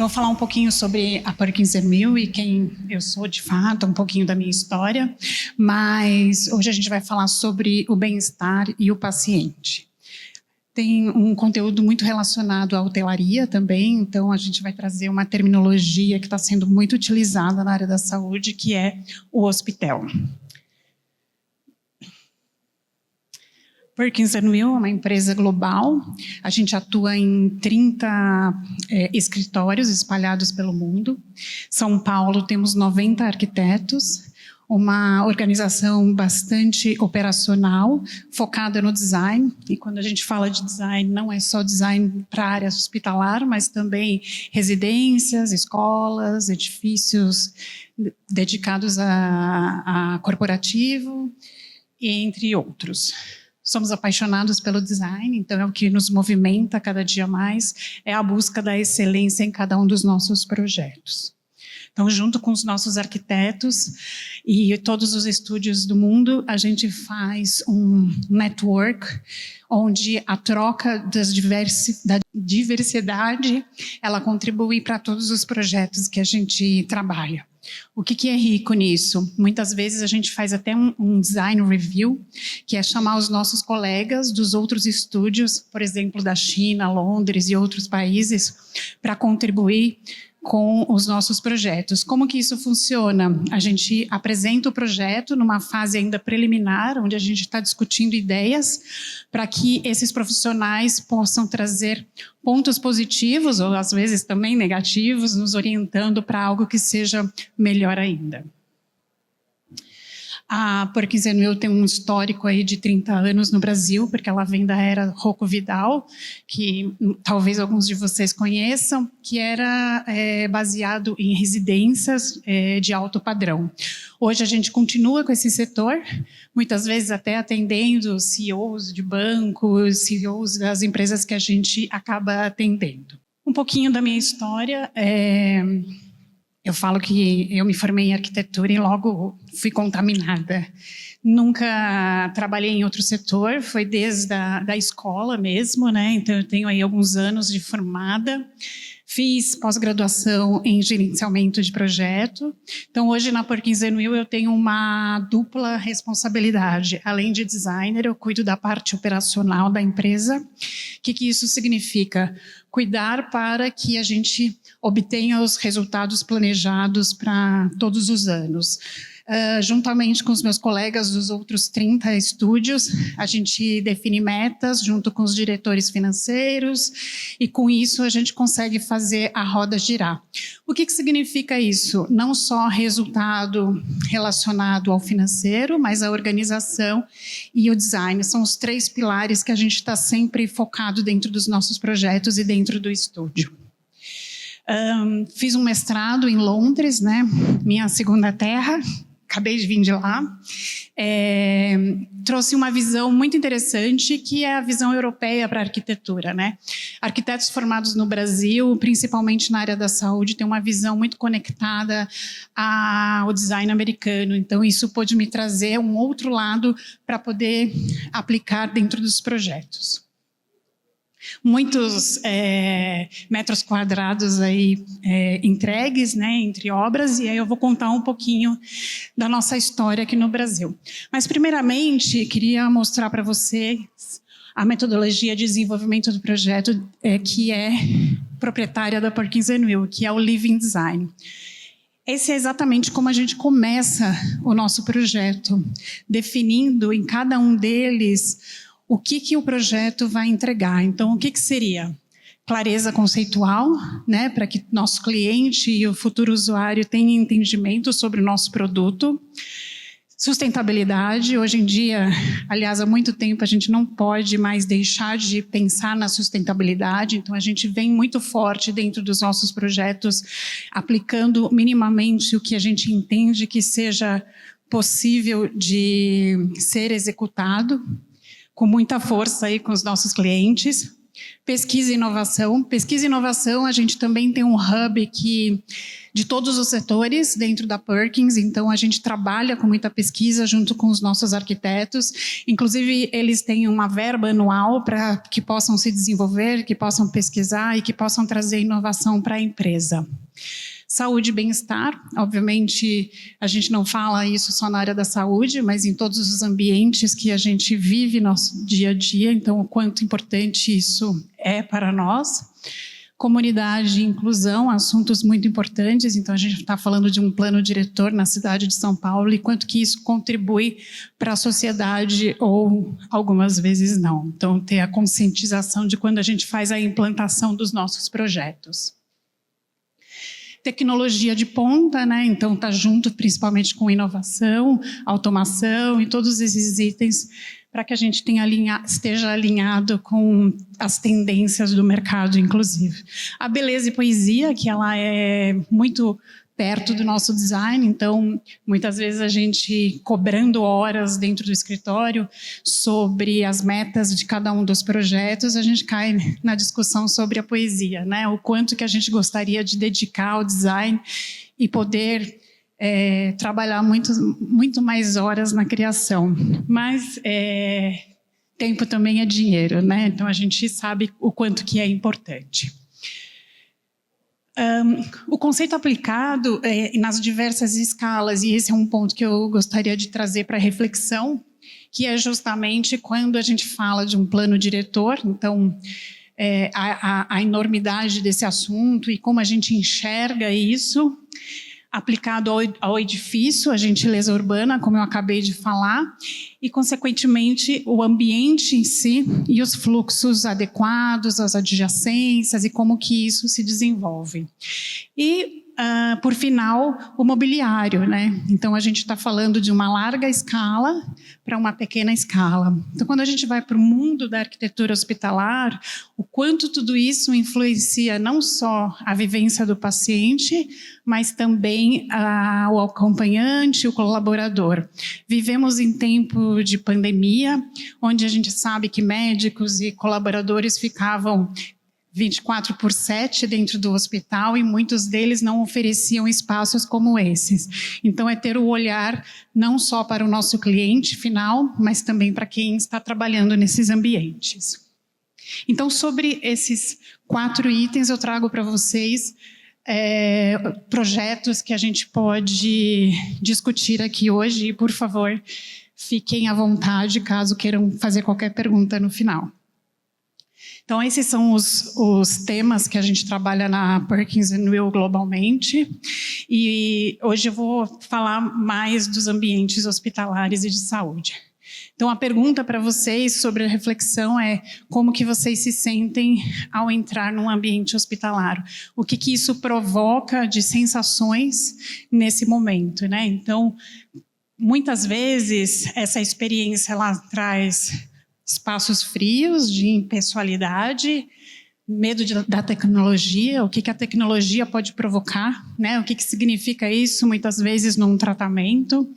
Então, vou falar um pouquinho sobre a Perkins & Will e quem eu sou de fato, um pouquinho da minha história, mas hoje a gente vai falar sobre o bem-estar e o paciente. Tem um conteúdo muito relacionado à hotelaria também, então a gente vai trazer uma terminologia que está sendo muito utilizada na área da saúde, que é o hospital. Perkins & Will é uma empresa global, a gente atua em 30 escritórios espalhados pelo mundo. São Paulo temos 90 arquitetos, uma organização bastante operacional, focada no design, e quando a gente fala de design, não é só design para a área hospitalar, mas também residências, escolas, edifícios dedicados a corporativo, entre outros. Somos apaixonados pelo design, então é o que nos movimenta cada dia mais, é a busca da excelência em cada um dos nossos projetos. Então, junto com os nossos arquitetos e todos os estúdios do mundo, a gente faz um network onde a troca da diversidade, ela contribui para todos os projetos que a gente trabalha. O que é rico nisso? Muitas vezes a gente faz até um design review, que é chamar os nossos colegas dos outros estúdios, por exemplo, da China, Londres e outros países, para contribuir com os nossos projetos. Como que isso funciona? A gente apresenta o projeto numa fase ainda preliminar, onde a gente está discutindo ideias para que esses profissionais possam trazer pontos positivos, ou às vezes também negativos, nos orientando para algo que seja melhor ainda. A Perkins & Will tem um histórico aí de 30 anos no Brasil, porque ela vem da era Rocco Vidal, que talvez alguns de vocês conheçam, que era baseado em residências de alto padrão. Hoje a gente continua com esse setor, muitas vezes até atendendo CEOs de bancos, CEOs das empresas que a gente acaba atendendo. Um pouquinho da minha história. Eu falo que eu me formei em arquitetura e logo fui contaminada. Nunca trabalhei em outro setor, foi desde da escola mesmo, né? Então eu tenho aí alguns anos de formada. Fiz pós-graduação em gerenciamento de projeto. Então, hoje na Perkins & Will eu tenho uma dupla responsabilidade. Além de designer, eu cuido da parte operacional da empresa. O que isso significa? Cuidar para que a gente obtenha os resultados planejados para todos os anos. Juntamente com os meus colegas dos outros 30 estúdios, a gente define metas junto com os diretores financeiros e com isso a gente consegue fazer a roda girar. O que significa isso? Não só resultado relacionado ao financeiro, mas a organização e o design. São os 3 pilares que a gente está sempre focado dentro dos nossos projetos e dentro do estúdio. Fiz um mestrado em Londres, né? Minha segunda terra. Acabei de vir de lá, trouxe uma visão muito interessante, que é a visão europeia para a arquitetura, né? Arquitetos formados no Brasil, principalmente na área da saúde, têm uma visão muito conectada ao design americano. Então, isso pôde me trazer um outro lado para poder aplicar dentro dos projetos. Muitos metros quadrados aí entregues, né, entre obras, e aí eu vou contar um pouquinho da nossa história aqui no Brasil. Mas, primeiramente, queria mostrar para vocês a metodologia de desenvolvimento do projeto que é proprietária da Perkins & Will, que é o Living Design. Esse é exatamente como a gente começa o nosso projeto, definindo em cada um deles o que o projeto vai entregar. Então, o que seria? Clareza conceitual, né, para que nosso cliente e o futuro usuário tenham entendimento sobre o nosso produto. Sustentabilidade. Hoje em dia, aliás, há muito tempo, a gente não pode mais deixar de pensar na sustentabilidade, então a gente vem muito forte dentro dos nossos projetos, aplicando minimamente o que a gente entende que seja possível de ser executado, com muita força aí com os nossos clientes. Pesquisa e inovação. Pesquisa e inovação, a gente também tem um hub de todos os setores dentro da Perkins, então a gente trabalha com muita pesquisa junto com os nossos arquitetos. Inclusive, eles têm uma verba anual para que possam se desenvolver, que possam pesquisar e que possam trazer inovação para a empresa. Saúde e bem-estar, obviamente a gente não fala isso só na área da saúde, mas em todos os ambientes que a gente vive nosso dia a dia, então o quanto importante isso é para nós. Comunidade e inclusão, assuntos muito importantes, então a gente está falando de um plano diretor na cidade de São Paulo e quanto que isso contribui para a sociedade ou algumas vezes não. Então ter a conscientização de quando a gente faz a implantação dos nossos projetos. Tecnologia de ponta, né? Então está junto principalmente com inovação, automação e todos esses itens para que a gente esteja alinhado com as tendências do mercado, inclusive. A beleza e poesia, que ela é muito perto do nosso design, então muitas vezes a gente cobrando horas dentro do escritório sobre as metas de cada um dos projetos, a gente cai na discussão sobre a poesia, né? O quanto que a gente gostaria de dedicar ao design e poder trabalhar muito mais horas na criação. Mas tempo também é dinheiro, né? Então a gente sabe o quanto que é importante. O conceito aplicado nas diversas escalas, e esse é um ponto que eu gostaria de trazer para reflexão, que é justamente quando a gente fala de um plano diretor, então a enormidade desse assunto e como a gente enxerga isso, aplicado ao edifício, a gentileza urbana, como eu acabei de falar, e, consequentemente, o ambiente em si e os fluxos adequados, as adjacências e como que isso se desenvolve. E, por final, o mobiliário, né? Então, a gente está falando de uma larga escala para uma pequena escala. Então, quando a gente vai para o mundo da arquitetura hospitalar, o quanto tudo isso influencia não só a vivência do paciente, mas também o acompanhante, o colaborador. Vivemos em tempo de pandemia, onde a gente sabe que médicos e colaboradores ficavam 24/7 dentro do hospital e muitos deles não ofereciam espaços como esses. Então, é ter o olhar não só para o nosso cliente final, mas também para quem está trabalhando nesses ambientes. Então, sobre esses 4 itens, eu trago para vocês projetos que a gente pode discutir aqui hoje e, por favor, fiquem à vontade caso queiram fazer qualquer pergunta no final. Então, esses são os temas que a gente trabalha na Perkins & Will globalmente. E hoje eu vou falar mais dos ambientes hospitalares e de saúde. Então, a pergunta para vocês sobre a reflexão é como que vocês se sentem ao entrar num ambiente hospitalar? O que isso provoca de sensações nesse momento, né? Então, muitas vezes, essa experiência ela traz espaços frios de impessoalidade, medo da tecnologia, o que a tecnologia pode provocar, né? O que significa isso, muitas vezes, num tratamento.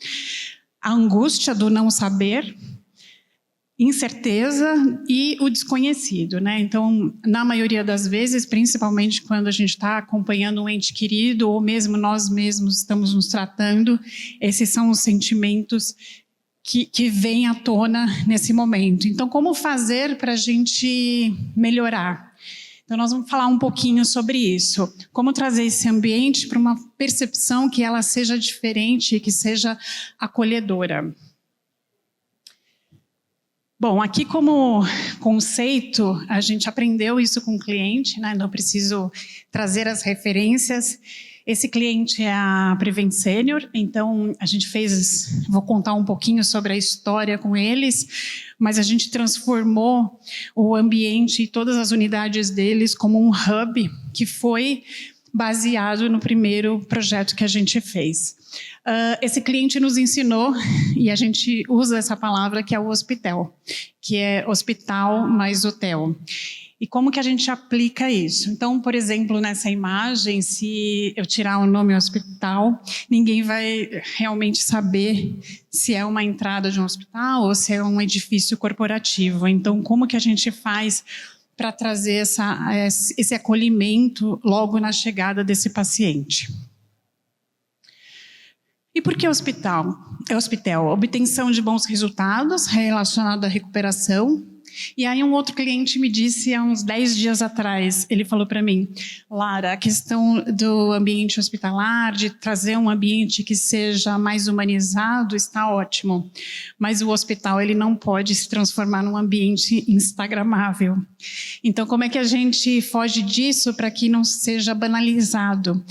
A angústia do não saber, incerteza e o desconhecido, né? Então, na maioria das vezes, principalmente quando a gente está acompanhando um ente querido ou mesmo nós mesmos estamos nos tratando, esses são os sentimentos que vem à tona nesse momento. Então, como fazer para a gente melhorar? Então, nós vamos falar um pouquinho sobre isso. Como trazer esse ambiente para uma percepção que ela seja diferente e que seja acolhedora. Bom, aqui como conceito, a gente aprendeu isso com o cliente, né? Não preciso trazer as referências. Esse cliente é a Prevent Senior, então a gente vou contar um pouquinho sobre a história com eles, mas a gente transformou o ambiente e todas as unidades deles como um hub que foi baseado no primeiro projeto que a gente fez. Esse cliente nos ensinou, e a gente usa essa palavra que é o hospital, que é hospital mais hotel. E como que a gente aplica isso? Então, por exemplo, nessa imagem, se eu tirar o nome hospital, ninguém vai realmente saber se é uma entrada de um hospital ou se é um edifício corporativo. Então, como que a gente faz para trazer esse acolhimento logo na chegada desse paciente. E por que hospital? Hospital, obtenção de bons resultados relacionado à recuperação. E aí um outro cliente me disse há uns 10 dias atrás, ele falou para mim, Lara, a questão do ambiente hospitalar, de trazer um ambiente que seja mais humanizado, está ótimo, mas o hospital ele não pode se transformar num ambiente instagramável. Então, como é que a gente foge disso para que não seja banalizado?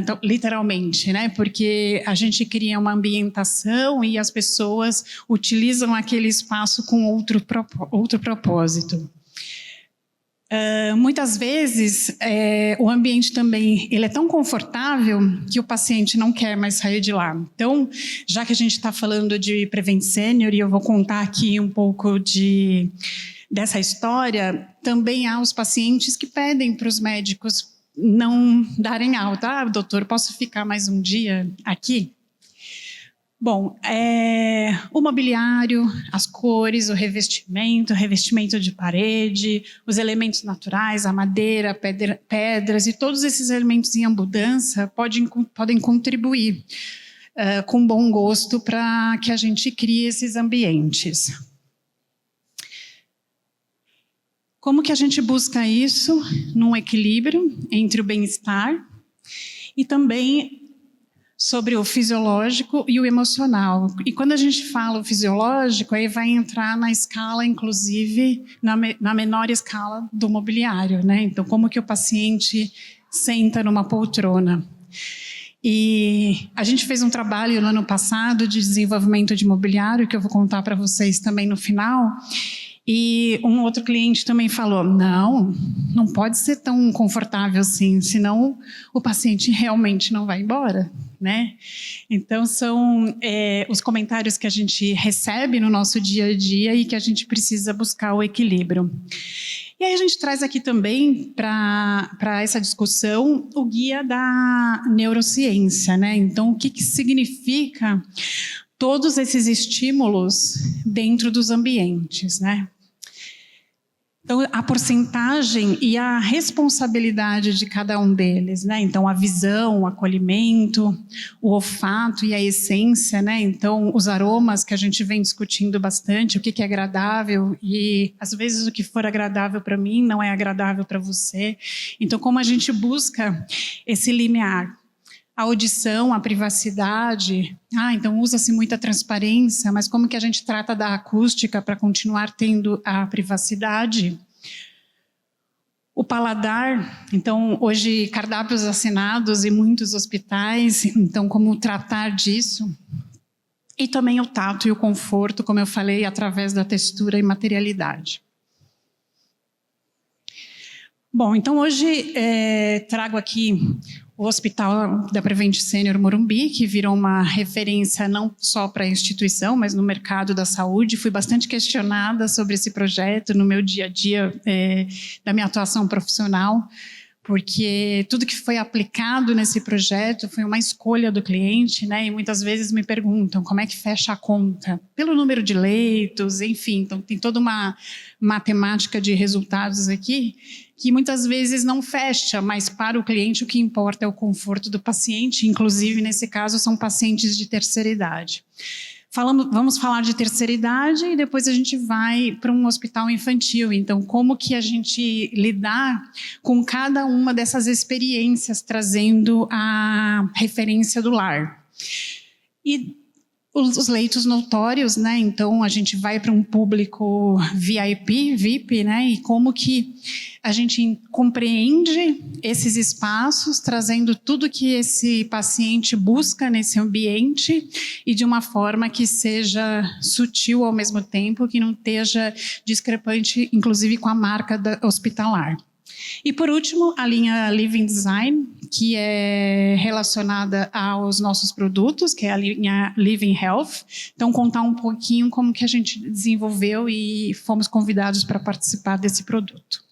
Então, literalmente, né? Porque a gente cria uma ambientação e as pessoas utilizam aquele espaço com outro propósito. Muitas vezes, o ambiente também ele é tão confortável que o paciente não quer mais sair de lá. Então, já que a gente está falando de Prevent Senior, e eu vou contar aqui um pouco dessa história, também há os pacientes que pedem para os médicos não darem alta. Ah, doutor, posso ficar mais um dia aqui? Bom, o mobiliário, as cores, o revestimento de parede, os elementos naturais, a madeira, pedras e todos esses elementos em abundância podem contribuir com bom gosto para que a gente crie esses ambientes. Como que a gente busca isso num equilíbrio entre o bem-estar e também sobre o fisiológico e o emocional. E quando a gente fala o fisiológico, aí vai entrar na escala, inclusive, na menor escala do mobiliário, né? Então, como que o paciente senta numa poltrona. E a gente fez um trabalho no ano passado de desenvolvimento de mobiliário, que eu vou contar para vocês também no final. E um outro cliente também falou, não pode ser tão confortável assim, senão o paciente realmente não vai embora, né? Então, são os comentários que a gente recebe no nosso dia a dia e que a gente precisa buscar o equilíbrio. E aí a gente traz aqui também, para essa discussão, o guia da neurociência, né? Então, o que significa todos esses estímulos dentro dos ambientes, né? Então, a porcentagem e a responsabilidade de cada um deles, né? Então, a visão, o acolhimento, o olfato e a essência, né? Então, os aromas que a gente vem discutindo bastante, o que é agradável e, às vezes, o que for agradável para mim não é agradável para você. Então, como a gente busca esse limiar? A audição, a privacidade, então usa-se muita transparência, mas como que a gente trata da acústica para continuar tendo a privacidade? O paladar, então hoje cardápios assinados em muitos hospitais, então como tratar disso? E também o tato e o conforto, como eu falei, através da textura e materialidade. Bom, então hoje trago aqui o Hospital da Prevent Senior Morumbi, que virou uma referência não só para a instituição, mas no mercado da saúde. Fui bastante questionada sobre esse projeto no meu dia a dia da minha atuação profissional, porque tudo que foi aplicado nesse projeto foi uma escolha do cliente, né? E muitas vezes me perguntam como é que fecha a conta? Pelo número de leitos, enfim. Então, tem toda uma matemática de resultados aqui que muitas vezes não fecha, mas para o cliente o que importa é o conforto do paciente, inclusive, nesse caso, são pacientes de terceira idade. Vamos falar de terceira idade e depois a gente vai para um hospital infantil. Então, como que a gente lidar com cada uma dessas experiências, trazendo a referência do lar. E os leitos notórios, né? Então, a gente vai para um público VIP, né? E como que a gente compreende esses espaços, trazendo tudo que esse paciente busca nesse ambiente e de uma forma que seja sutil ao mesmo tempo, que não esteja discrepante, inclusive, com a marca hospitalar. E, por último, a linha Living Design, que é relacionada aos nossos produtos, que é a linha Living Health. Então, contar um pouquinho como que a gente desenvolveu e fomos convidados para participar desse produto.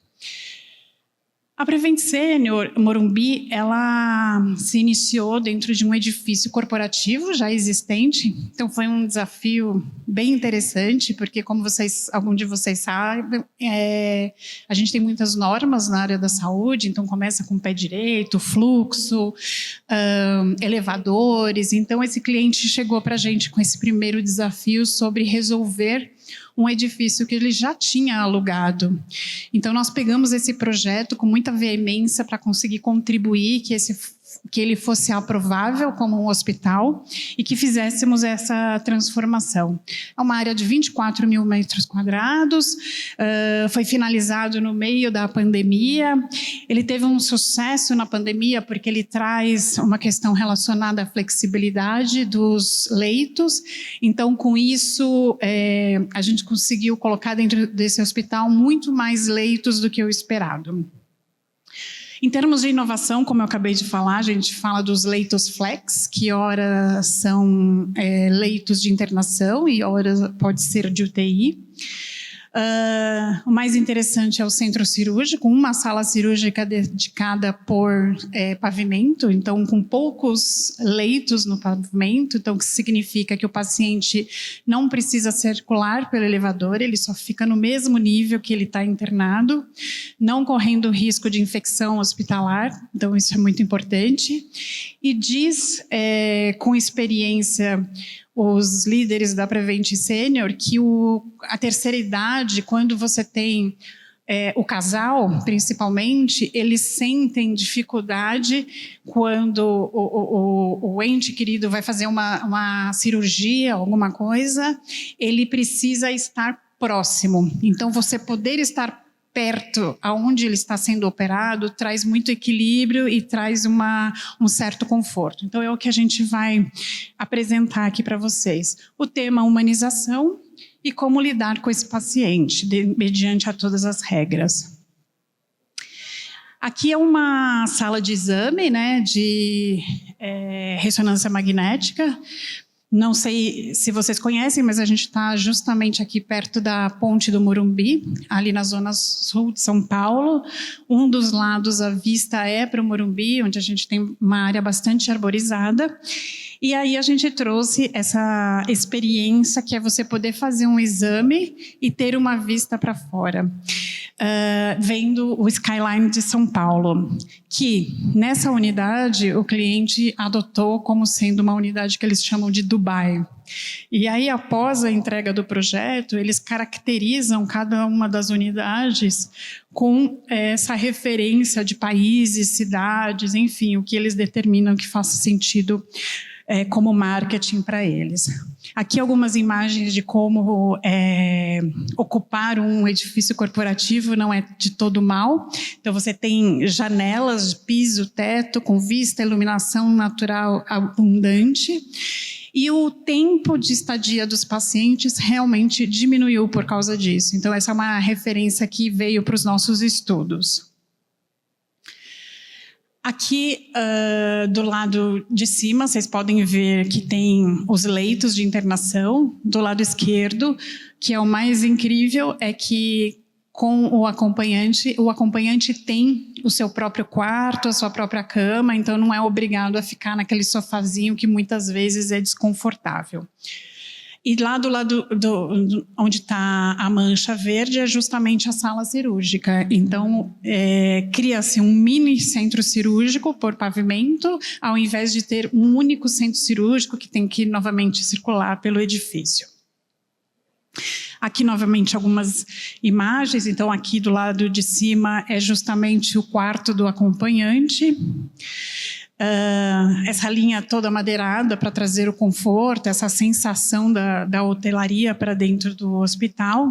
A Prevent Senior Morumbi, ela se iniciou dentro de um edifício corporativo já existente, então foi um desafio bem interessante, porque como algum de vocês sabem, a gente tem muitas normas na área da saúde, então começa com o pé direito, fluxo, elevadores, então esse cliente chegou para a gente com esse primeiro desafio sobre resolver um edifício que ele já tinha alugado. Então, nós pegamos esse projeto com muita veemência para conseguir contribuir que ele fosse aprovável como um hospital e que fizéssemos essa transformação. É uma área de 24 mil metros quadrados, foi finalizado no meio da pandemia. Ele teve um sucesso na pandemia porque ele traz uma questão relacionada à flexibilidade dos leitos. Então, com isso, a gente conseguiu colocar dentro desse hospital muito mais leitos do que o esperado. Em termos de inovação, como eu acabei de falar, a gente fala dos leitos flex, que ora são leitos de internação e ora pode ser de UTI. O mais interessante é o centro cirúrgico, uma sala cirúrgica dedicada por pavimento, então com poucos leitos no pavimento, então que significa que o paciente não precisa circular pelo elevador, ele só fica no mesmo nível que ele está internado, não correndo risco de infecção hospitalar, então isso é muito importante. E diz com experiência os líderes da Prevent Senior que a terceira idade, quando você tem o casal, principalmente, eles sentem dificuldade quando o ente querido vai fazer uma cirurgia, alguma coisa, ele precisa estar próximo. Então, você poder estar perto aonde ele está sendo operado traz muito equilíbrio e traz um certo conforto. Então é o que a gente vai apresentar aqui para vocês. O tema humanização e como lidar com esse paciente mediante a todas as regras. Aqui é uma sala de exame, né, de ressonância magnética. Não sei se vocês conhecem, mas a gente está justamente aqui perto da Ponte do Morumbi, ali na zona sul de São Paulo. Um dos lados, a vista é para o Morumbi, onde a gente tem uma área bastante arborizada. E aí a gente trouxe essa experiência que é você poder fazer um exame e ter uma vista para fora. Vendo o skyline de São Paulo, que nessa unidade o cliente adotou como sendo uma unidade que eles chamam de Dubai. E aí, após a entrega do projeto, eles caracterizam cada uma das unidades com essa referência de países, cidades, enfim, o que eles determinam que faça sentido como marketing para eles. Aqui algumas imagens de como ocupar um edifício corporativo não é de todo mal. Então você tem janelas, piso, teto, com vista, iluminação natural abundante. E o tempo de estadia dos pacientes realmente diminuiu por causa disso. Então essa é uma referência que veio para os nossos estudos. Aqui, do lado de cima, vocês podem ver que tem os leitos de internação. Do lado esquerdo, que é o mais incrível, é que com o acompanhante tem o seu próprio quarto, a sua própria cama, então não é obrigado a ficar naquele sofazinho que muitas vezes é desconfortável. E lá do lado onde está a mancha verde é justamente a sala cirúrgica. Então, cria-se um mini centro cirúrgico por pavimento, ao invés de ter um único centro cirúrgico que tem que novamente circular pelo edifício. Aqui, novamente, algumas imagens. Então, aqui do lado de cima é justamente o quarto do acompanhante. Essa linha toda madeirada para trazer o conforto, essa sensação da hotelaria para dentro do hospital.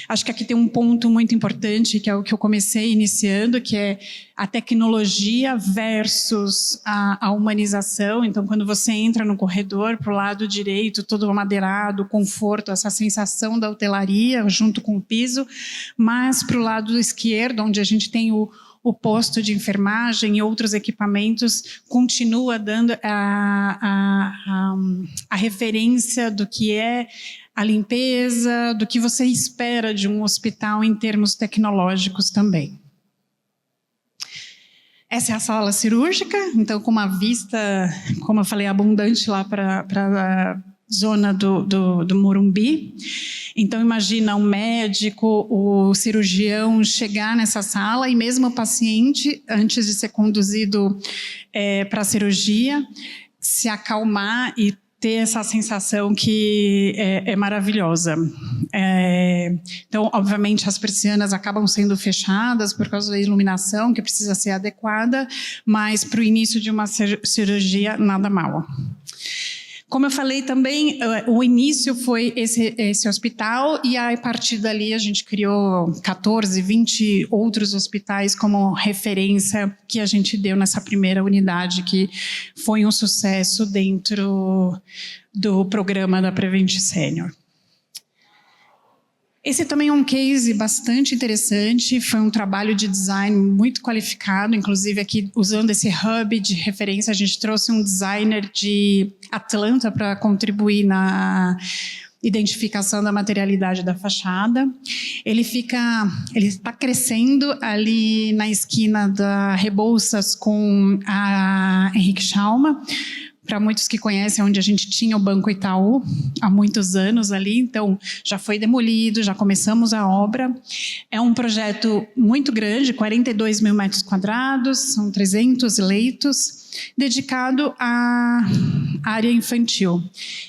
Acho que aqui tem um ponto muito importante, que é o que eu comecei iniciando, que é a tecnologia versus a humanização. Então, quando você entra no corredor, para o lado direito, todo madeirado, conforto, essa sensação da hotelaria junto com o piso, mas para o lado esquerdo, onde a gente tem o posto de enfermagem e outros equipamentos, continua dando a referência do que é a limpeza, do que você espera de um hospital em termos tecnológicos também. Essa é a sala cirúrgica, então com uma vista, como eu falei, abundante lá para a zona do Morumbi. Então imagina um médico, o cirurgião chegar nessa sala e mesmo o paciente, antes de ser conduzido para a cirurgia, se acalmar e ter essa sensação que é maravilhosa. Então, obviamente, as persianas acabam sendo fechadas por causa da iluminação, que precisa ser adequada, mas para o início de uma cirurgia, nada mal. Como eu falei também, o início foi esse hospital e a partir dali a gente criou 14, 20 outros hospitais como referência que a gente deu nessa primeira unidade, que foi um sucesso dentro do programa da Prevent Senior. Esse também é um case bastante interessante, foi um trabalho de design muito qualificado, inclusive aqui usando esse hub de referência, a gente trouxe um designer de Atlanta para contribuir na identificação da materialidade da fachada. Ele está crescendo ali na esquina da Rebouças com a Henrique Schalma. Para muitos que conhecem, onde a gente tinha o Banco Itaú há muitos anos ali, então já foi demolido, já começamos a obra. É um projeto muito grande, 42 mil metros quadrados, são 300 leitos, dedicado à área infantil.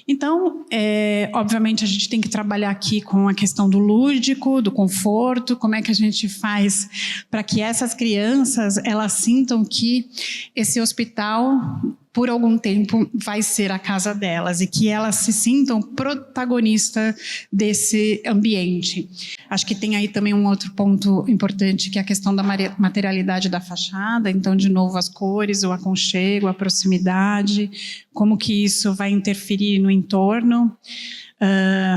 Então, obviamente, a gente tem que trabalhar aqui com a questão do lúdico, do conforto, como é que a gente faz para que essas crianças elas sintam que esse hospital, por algum tempo, vai ser a casa delas e que elas se sintam protagonistas desse ambiente. Acho que tem aí também um outro ponto importante, que é a questão da materialidade da fachada. Então, de novo, as cores, o aconchego, a proximidade, como que isso vai interferir no entorno.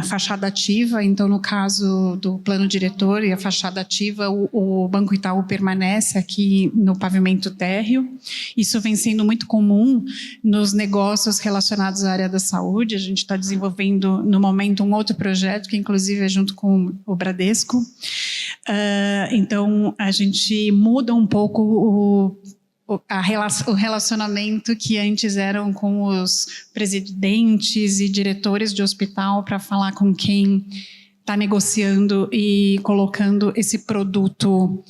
Fachada ativa, então no caso do plano diretor e a fachada ativa, o Banco Itaú permanece aqui no pavimento térreo. Isso vem sendo muito comum nos negócios relacionados à área da saúde. A gente está desenvolvendo no momento um outro projeto, que inclusive é junto com o Bradesco. Então a gente muda um pouco o relacionamento que antes eram com os presidentes e diretores de hospital para falar com quem está negociando e colocando esse produto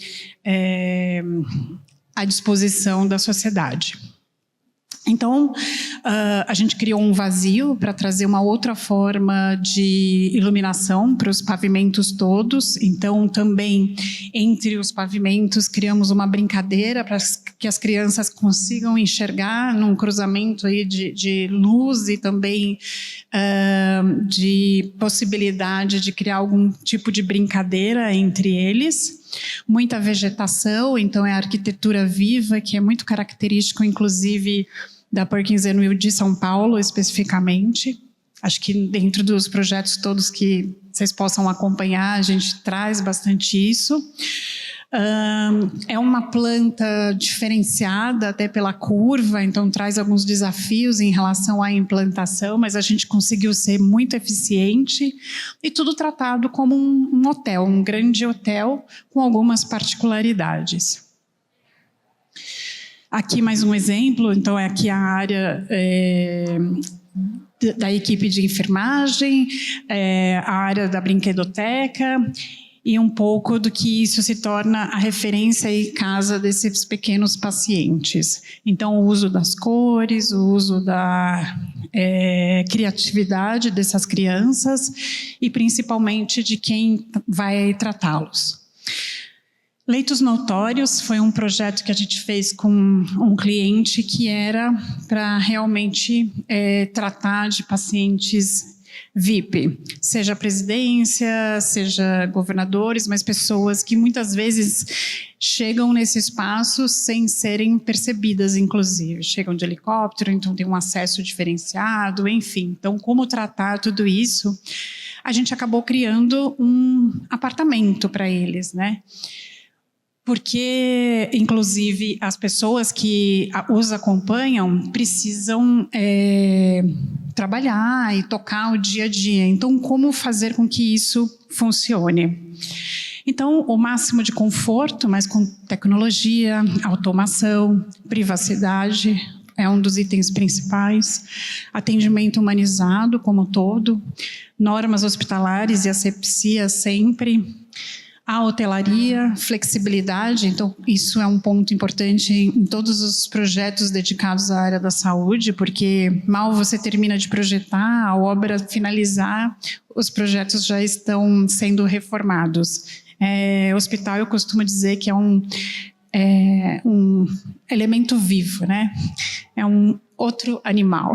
à disposição da sociedade. Então, a gente criou um vazio para trazer uma outra forma de iluminação para os pavimentos todos. Então, também, entre os pavimentos, criamos uma brincadeira para que as crianças consigam enxergar num cruzamento aí de luz e também de possibilidade de criar algum tipo de brincadeira entre eles. Muita vegetação, então é a arquitetura viva, que é muito característico, inclusive, da Perkins Will de São Paulo, especificamente. Acho que dentro dos projetos todos que vocês possam acompanhar, a gente traz bastante isso. É uma planta diferenciada até pela curva, então traz alguns desafios em relação à implantação, mas a gente conseguiu ser muito eficiente e tudo tratado como um hotel, um grande hotel com algumas particularidades. Aqui mais um exemplo, então é aqui a área da equipe de enfermagem, a área da brinquedoteca, e um pouco do que isso se torna a referência e casa desses pequenos pacientes. Então, o uso das cores, o uso da criatividade dessas crianças e, principalmente, de quem vai tratá-los. Leitos notórios foi um projeto que a gente fez com um cliente que era para realmente tratar de pacientes VIP, seja presidência, seja governadores, mas pessoas que muitas vezes chegam nesse espaço sem serem percebidas, inclusive. Chegam de helicóptero, então tem um acesso diferenciado, enfim. Então, como tratar tudo isso? A gente acabou criando um apartamento para eles, né? Porque, inclusive, as pessoas que os acompanham precisam trabalhar e tocar o dia a dia. Então, como fazer com que isso funcione? Então, o máximo de conforto, mas com tecnologia, automação, privacidade, é um dos itens principais. Atendimento humanizado como um todo, normas hospitalares e asepsia sempre. A hotelaria, flexibilidade, então isso é um ponto importante em todos os projetos dedicados à área da saúde, porque mal você termina de projetar, a obra finalizar, os projetos já estão sendo reformados. Hospital, eu costumo dizer que é um elemento vivo, né? É um outro animal.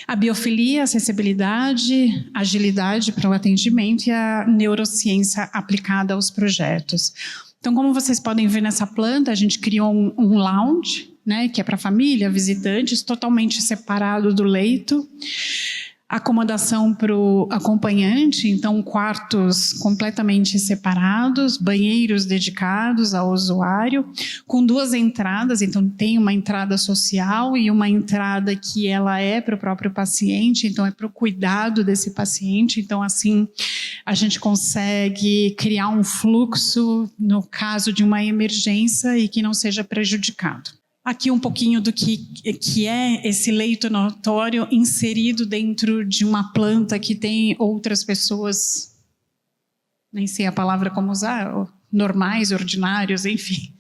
A biofilia, acessibilidade, agilidade para o atendimento e a neurociência aplicada aos projetos. Então, como vocês podem ver nessa planta, a gente criou um lounge, né, que é para família, visitantes, totalmente separado do leito. Acomodação para o acompanhante, então quartos completamente separados, banheiros dedicados ao usuário, com 2 entradas, então tem uma entrada social e uma entrada que ela é para o próprio paciente, então é para o cuidado desse paciente, então assim a gente consegue criar um fluxo no caso de uma emergência e que não seja prejudicado. Aqui um pouquinho do que é esse leito notório inserido dentro de uma planta que tem outras pessoas, nem sei a palavra como usar, normais, ordinários, enfim,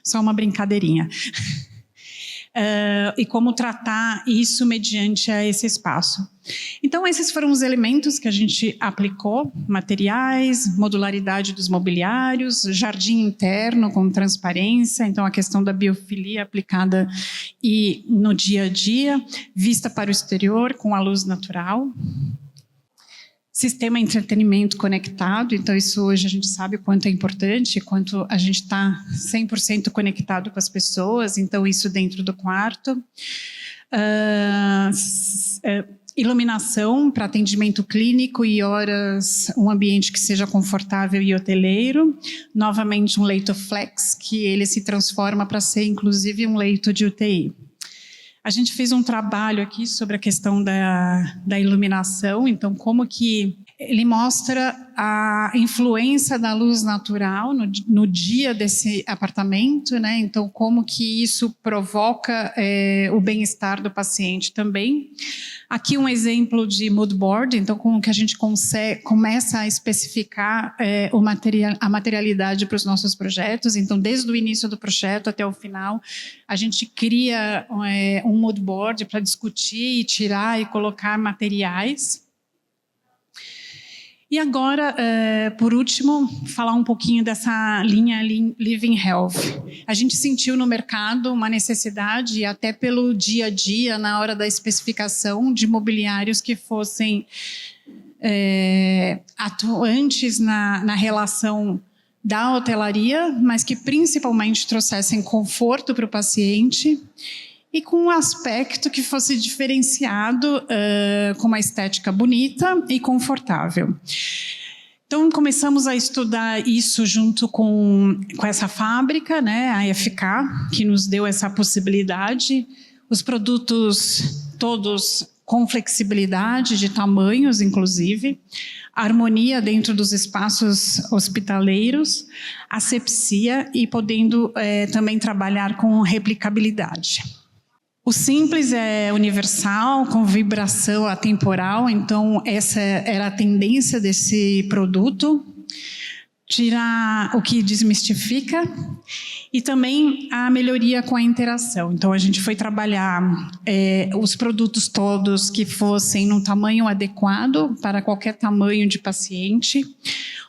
só uma brincadeirinha. E como tratar isso mediante esse espaço. Então, esses foram os elementos que a gente aplicou: materiais, modularidade dos mobiliários, jardim interno com transparência, então a questão da biofilia aplicada e no dia a dia, vista para o exterior com a luz natural. Sistema de entretenimento conectado, então isso hoje a gente sabe o quanto é importante, quanto a gente está 100% conectado com as pessoas, então isso dentro do quarto. Iluminação para atendimento clínico e horas, um ambiente que seja confortável e hoteleiro. Novamente um leito flex, que ele se transforma para ser inclusive um leito de UTI. A gente fez um trabalho aqui sobre a questão da iluminação, então como que ele mostra a influência da luz natural no dia desse apartamento, né? Então como que isso provoca o bem-estar do paciente também. Aqui um exemplo de mood board, então como que a gente começa a especificar a materialidade para os nossos projetos. Então desde o início do projeto até o final, a gente cria um mood board para discutir e tirar e colocar materiais. E agora, por último, falar um pouquinho dessa linha Living Health. A gente sentiu no mercado uma necessidade, até pelo dia a dia, na hora da especificação, de mobiliários que fossem atuantes na relação da hotelaria, mas que principalmente trouxessem conforto para o paciente e com um aspecto que fosse diferenciado, com uma estética bonita e confortável. Então, começamos a estudar isso junto com essa fábrica, né, a FK, que nos deu essa possibilidade. Os produtos todos com flexibilidade de tamanhos, inclusive, harmonia dentro dos espaços hospitaleiros, asepsia e podendo também trabalhar com replicabilidade. O simples é universal, com vibração atemporal, então essa era a tendência desse produto. Tirar o que desmistifica e também a melhoria com a interação. Então a gente foi trabalhar os produtos todos que fossem num tamanho adequado para qualquer tamanho de paciente,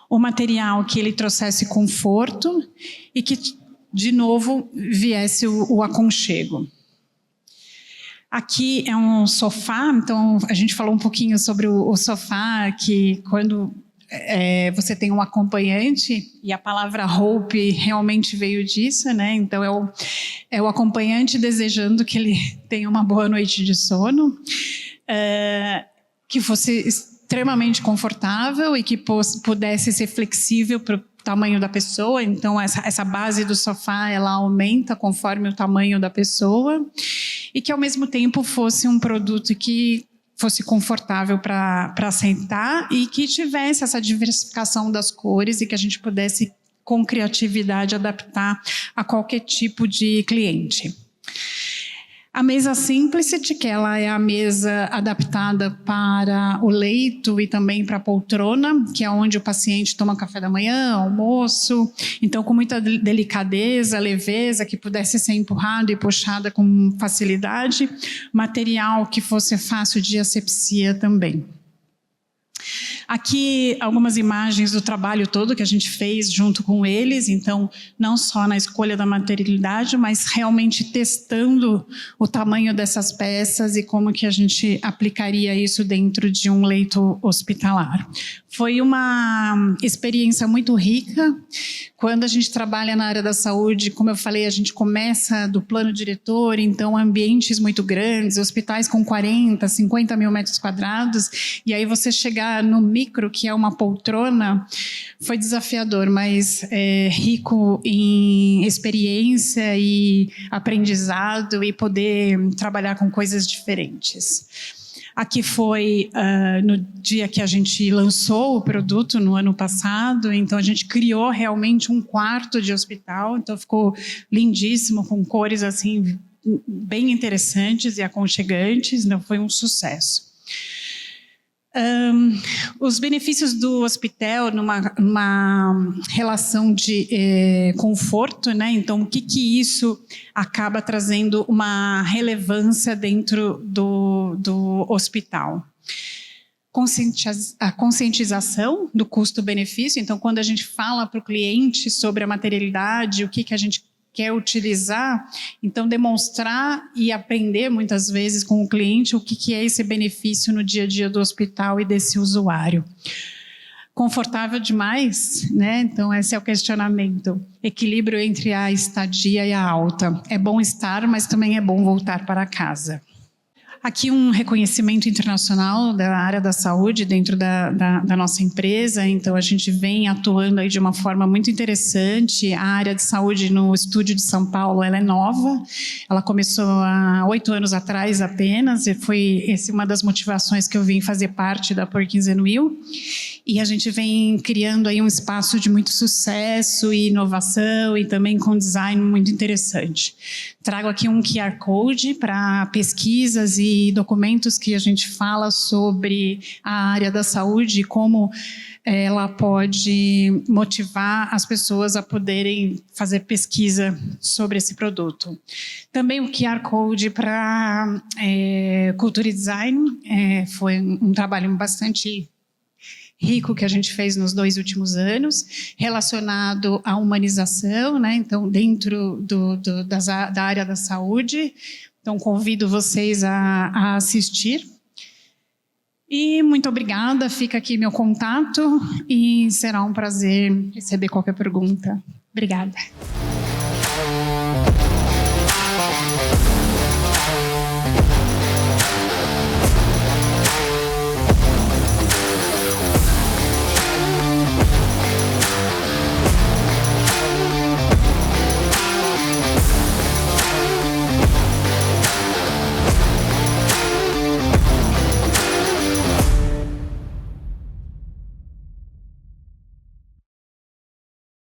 o material que ele trouxesse conforto e que, de novo, viesse o aconchego. Aqui é um sofá, então a gente falou um pouquinho sobre o sofá, que quando você tem um acompanhante, e a palavra hope realmente veio disso, né? Então é o acompanhante desejando que ele tenha uma boa noite de sono, que fosse extremamente confortável e que pudesse ser flexível para o tamanho da pessoa. Então essa base do sofá ela aumenta conforme o tamanho da pessoa e que ao mesmo tempo fosse um produto que fosse confortável para sentar e que tivesse essa diversificação das cores e que a gente pudesse, com criatividade, adaptar a qualquer tipo de cliente. A mesa Simplicity, que ela é a mesa adaptada para o leito e também para a poltrona, que é onde o paciente toma café da manhã, almoço. Então, com muita delicadeza, leveza, que pudesse ser empurrada e puxada com facilidade. Material que fosse fácil de asepsia também. Aqui algumas imagens do trabalho todo que a gente fez junto com eles, então não só na escolha da materialidade, mas realmente testando o tamanho dessas peças e como que a gente aplicaria isso dentro de um leito hospitalar. Foi uma experiência muito rica. Quando a gente trabalha na área da saúde, como eu falei, a gente começa do plano diretor, então ambientes muito grandes, hospitais com 40, 50 mil metros quadrados, e aí você chegar no micro, que é uma poltrona, foi desafiador, mas rico em experiência e aprendizado e poder trabalhar com coisas diferentes. Aqui foi no dia que a gente lançou o produto, no ano passado, então a gente criou realmente um quarto de hospital, então ficou lindíssimo, com cores assim bem interessantes e aconchegantes, então foi um sucesso. Os benefícios do hospital numa relação de conforto, né? Então, o que isso acaba trazendo uma relevância dentro do hospital? A conscientização do custo-benefício. Então, quando a gente fala para o cliente sobre a materialidade, o que a gente quer utilizar, então demonstrar e aprender muitas vezes com o cliente o que é esse benefício no dia a dia do hospital e desse usuário. Confortável demais, né? Então esse é o questionamento. Equilíbrio entre a estadia e a alta. É bom estar, mas também é bom voltar para casa. Aqui um reconhecimento internacional da área da saúde dentro da nossa empresa, então a gente vem atuando aí de uma forma muito interessante. A área de saúde no estúdio de São Paulo, ela é nova, ela começou há 8 anos atrás apenas, e foi essa uma das motivações que eu vim fazer parte da Perkins & Will, e a gente vem criando aí um espaço de muito sucesso e inovação e também com design muito interessante. Trago aqui um QR Code para pesquisas e documentos que a gente fala sobre a área da saúde e como ela pode motivar as pessoas a poderem fazer pesquisa sobre esse produto. Também o QR Code para Cultura e Design, foi um trabalho bastante rico que a gente fez nos 2 últimos anos, relacionado à humanização, né? Então, dentro da área da saúde. Então, convido vocês a assistir. E muito obrigada, fica aqui meu contato e será um prazer receber qualquer pergunta. Obrigada.